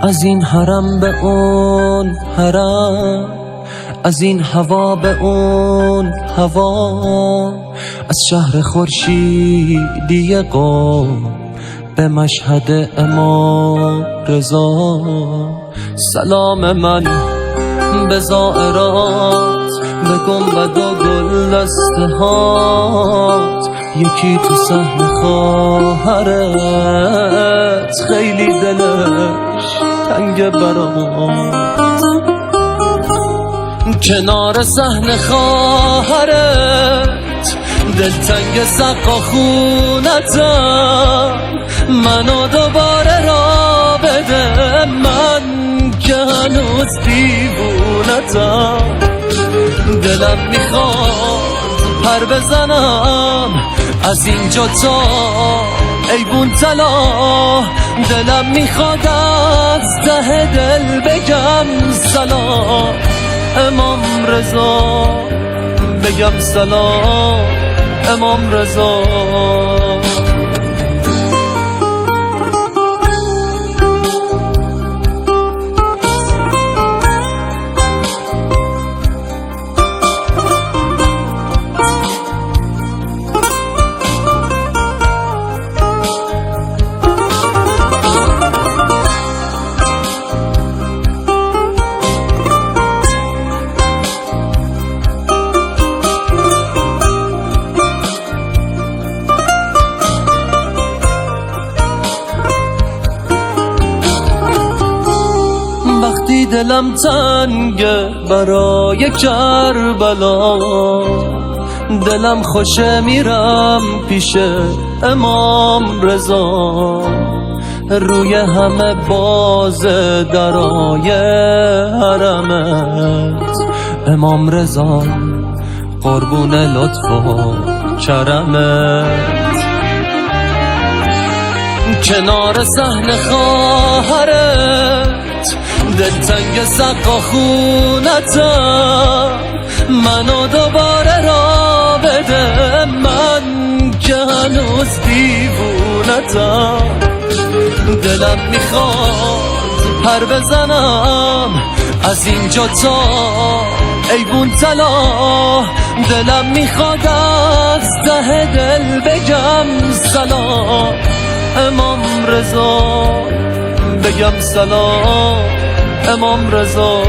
از این حرم به اون حرم، از این هوا به اون هوا، از شهر خورشیدی قم به مشهد امام رضا. سلام من به زائرات، به گنبد و گلدسته هات، یکی تو صحن خواهرت خیلی دلش تنگ برات. کنار صحن خواهرت دلتنگ سقا خونتم، منو دوباره را بده، من که هنوز دیوونتم. دلم میخواد پر بزنم از اینجا تا ایوون طلا، دلم میخواد از ته دل بگم سلام امام رضا، بگم سلام امام رضا. وقتی دلم تنگه برای کربلا، دلم خوشه میرم پیش امام رضا. روی همه باز درای حرمت امام رضا، قربون لطف و کرمت. کنار صحن خواهرت دلتنگ سقا خونتم، منو دوباره را بده، من که هنوز دیوونتم. دلم میخواد پر بزنم از اینجا تا ایوون طلا، دلم میخواد از ته دل بگم سلام امام رضا، بگم سلام امام رضا.